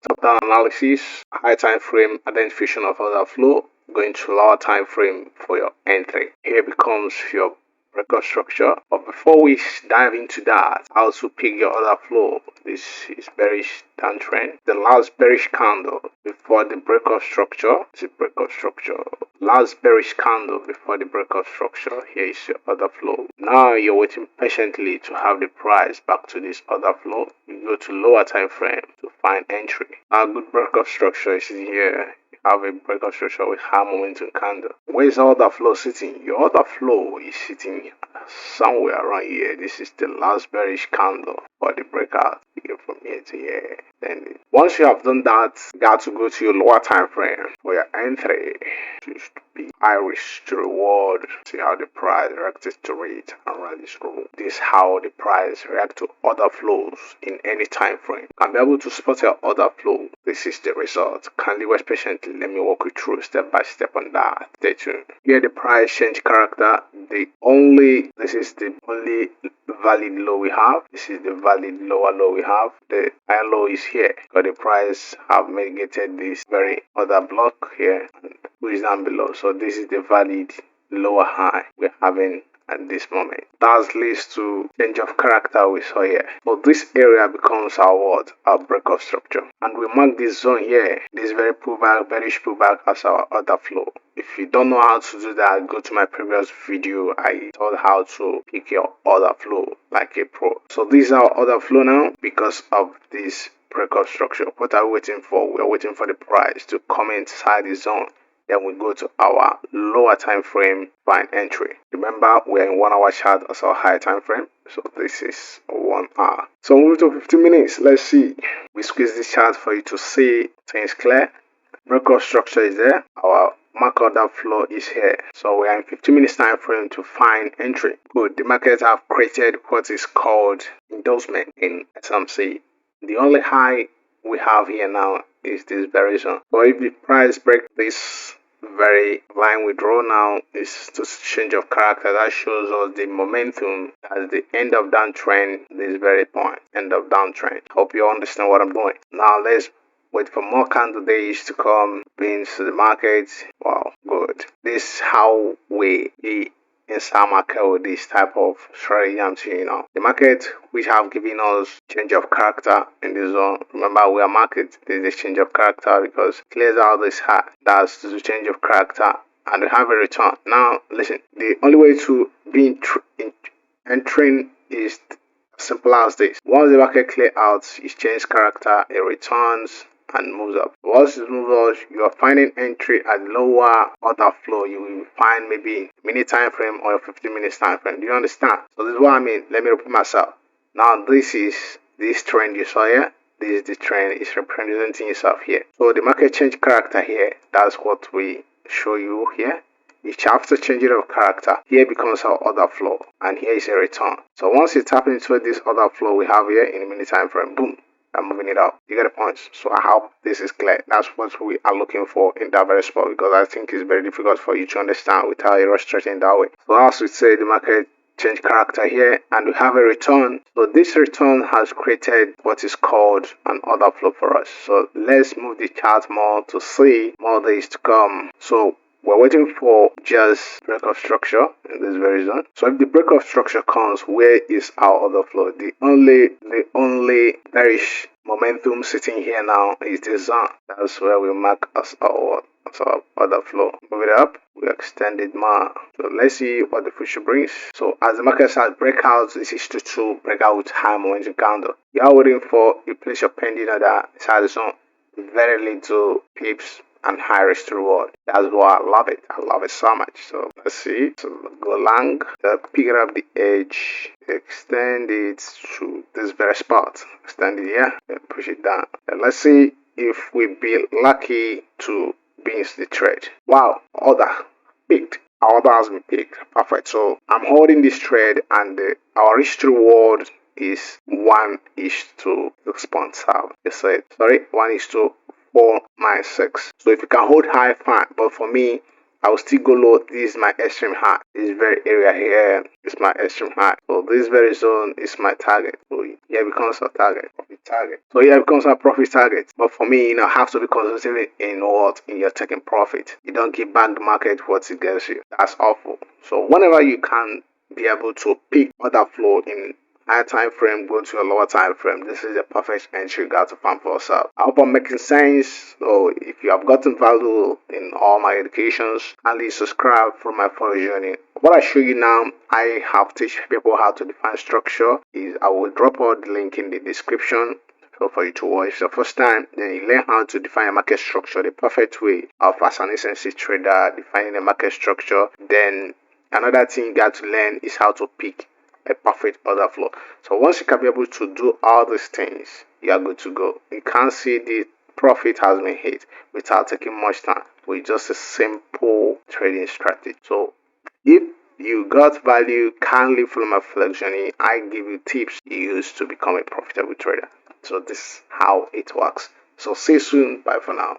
Top-down analysis, high time frame identification of order flow, going to lower time frame for your entry. Here becomes your record structure. But before we dive into that, how to pick your order flow. This is bearish downtrend. The last bearish candle before the breakout structure is the breakout structure. Last bearish candle before the breakout structure. Here is your order flow. Now you're waiting patiently to have the price back to this order flow. You go to lower time frame to find entry. Our good breakout structure is here. Have a breakout structure with high momentum candle. Where is order flow sitting? Your order flow is sitting somewhere around here. This is the last bearish candle for the breakout. You go from here to here. Then once you have done that, you got to go to your lower time frame for your entry. It should be high risk to reward. See how the price reacts to it and run this rule. This is how the price reacts to order flows in any time frame. Can be able to spot your order flow. This is the result. Kindly wait patiently. Let me walk you through step by step on that. Stay tuned. Here the price change character. This is the only valid low we have. This is the valid lower low we have. The high low is here because the price have mitigated this very other block here and push down below. So this is the valid lower high we're having at this moment. That leads to change of character we saw here. So this area becomes our what? Our breakout structure. And we mark this zone here, this very pullback, bearish pullback as our order flow. If you don't know how to do that, go to my previous video. I taught how to pick your order flow like a pro. So this is our order flow now because of this breakout structure. What are we waiting for? We are waiting for the price to come inside the zone. Then we go to our lower time frame, find entry. Remember, we're in 1 hour chart as our high time frame. So this is 1 hour. So move to 15 minutes. Let's see. We squeeze this chart for you to see things clear. Breakout structure is there. Our mark order flow is here. So we are in 15 minutes time frame to find entry. Good. The markets have created what is called endorsement in SMC. The only high we have here now is this very zone. So if the price break this very line we draw now is to change of character, that shows us the momentum as the end of downtrend. This very point, end of downtrend. Hope you understand what I'm doing. Now let's wait for more candle days to come into the market. Wow, good. This is how we be inside market with this type of strategy I'm seeing now. The market which have given us change of character in the zone. Remember, we are market. This is change of character because it clears out this high. That's the change of character, and we have a return. Now listen, the only way to be entering is simple as this. Once the market clear out, it changes character, it returns and moves up. Once it moves up, you are finding entry at lower order flow. You will find maybe minute time frame or 15 minutes time frame. Do you understand? So this is what I mean. Let me repeat myself. Now this is this trend you saw here. This is the trend. It's representing itself here. So the market change character here. That's what we show you here. Each after changing of character, here becomes our order flow, and here is a return. So once you tap into this order flow we have here in a minute time frame, boom, I'm moving it up. You get a point. So I hope this is clear. That's what we are looking for in that very spot, because I think it's very difficult for you to understand without illustrating that way. So as we say, the market change character here, and we have a return. So this return has created what is called an order flow for us. So let's move the chart more to see more days to come. So we're waiting for just breakout structure in this very zone. So if the breakout structure comes, where is our order flow? The only bearish momentum sitting here now is this zone. That's where we mark as our order flow. Move it up. We extend it more. So let's see what the future brings. So as the market starts breakouts, this is to breakout with high momentum candle. You are waiting for you place your pending order inside the zone. Very little pips and high risk to reward. That's why I love it. I love it so much. So let's see. So go long, pick it up the edge, extend it to this very spot. Extend it here, then push it down. And let's see if we be lucky to be in the trade. Wow, order picked. Our order has been picked. Perfect. So I'm holding this trade, and our risk to reward is 1:6.7. You said, sorry, 1:496. So if you can hold high, fine. But for me, I will still go low. This is my extreme high. This very area here is my extreme high. So this very zone is my target. So here becomes a target, profit target. So here becomes a profit target. But for me, have to be conservative in what? In your taking profit. You don't give back the market what it gives you. That's awful. So whenever you can be able to pick order flow in higher time frame, go to a lower time frame, this is a perfect entry you got to find for yourself. I hope I'm making sense. So if you have gotten value in all my educations, kindly subscribe for my forex journey. What I show you now, I have teach people how to define structure. Is I will drop out the link in the description. So for you to watch the first time, then you learn how to define a market structure, the perfect way of as an ICT trader defining a market structure. Then another thing you got to learn is how to pick a perfect order flow. So once you can be able to do all these things, you are good to go. You can't see the profit has been hit without taking much time with just a simple trading strategy. So if you got value, kindly follow my forex journey. I give you tips you use to become a profitable trader. So this is how it works. So see you soon. Bye for now.